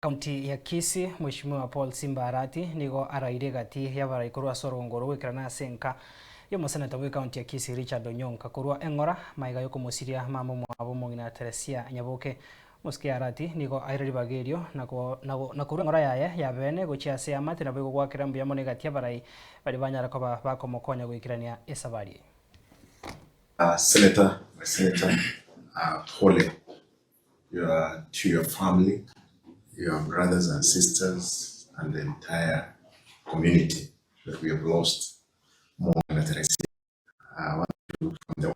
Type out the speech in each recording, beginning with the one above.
Kaunti ya Kisii, Mheshimiwa Paul Simba Arati nigo araire gati ya baraikuru asorongoro gwikirana senka yo museneta wa kaunti ya Kisii Richard Onyonka kurwa engora maiga yoko musiria mamo mwabo mungina Teresia Nyaboke Muski Arati nigo airari bagerio na kurwa engora ya bene gochia se amate na bego gwakira mbuya mone gati ya barai bari banyara ko bakomokonya gwikirania esabari. Senator, Paul, to your family, your brothers and sisters, and the entire community that we have lost more than a Teresia. I want to, from the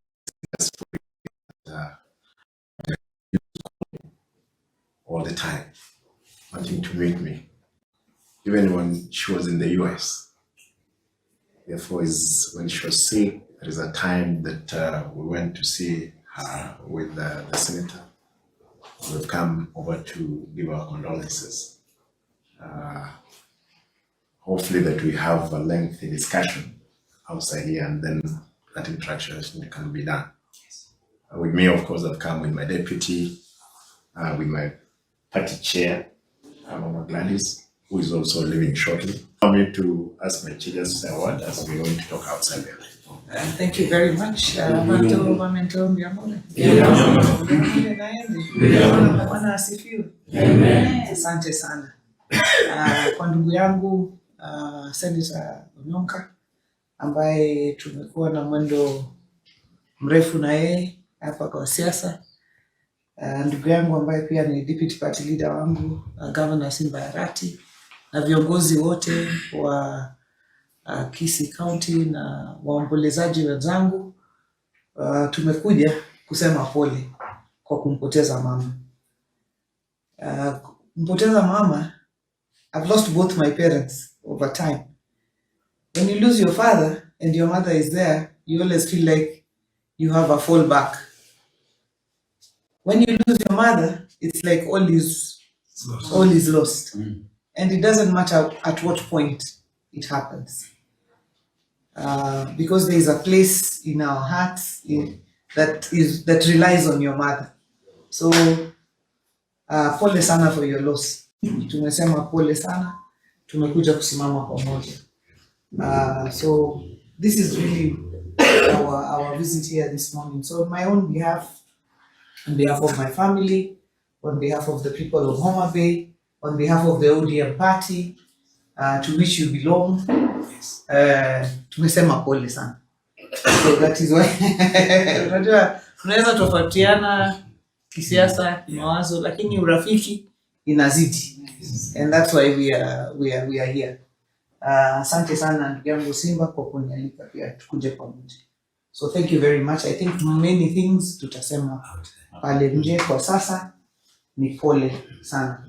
all the time, wanting to meet me, even when she was in the US. Therefore, when she was sick, there is a time that we went to see her with the senator. We've come over to give our condolences. Hopefully that we have a lengthy discussion outside here and then that interaction can be done. With me, of course, I've come with my deputy, with my party chair, Mama Gladys, who is also leaving shortly. I'm going to ask my children to say a word as we're going to talk outside there. Thank you very much. Asante sana. Kwa ndugu yangu Senator Onyonka ambaye tumekuwa na mwendo mrefu na yeye hapa kwa siasa. Ndugu yangu ambaye pia ni deputy party leader wangu, Governor Simba Arati, na viongozi wote wa Kisii County na waombolezaji wenzangu, tumekuja kusema pole kwa kumpoteza mama. Kumpoteza mama, I've lost both my parents over time. When you lose your father and your mother is there, you always feel like you have a fallback. When you lose your mother, it's like all is lost. And it doesn't matter at what point it happens. Because there is a place in our hearts that relies on your mother. So, pole sana for your loss. Tumesema pole sana, tumekuja kusimama pamoja. So, this is really our visit here this morning. So, on my own behalf, on behalf of my family, on behalf of the people of Homa Bay, on behalf of the ODM party, to which you belong, tumesema pole sana. So that is why unajua tunaweza tofautiana kisiasa, mawazo, lakini urafiki inazidi. And that's why we are here. Asante sana ndugu yangu Simba kwa kunialika pia tukuje pamoja. So thank you very much. I think many things tutasema pale nje. Kwa sasa ni pole sana.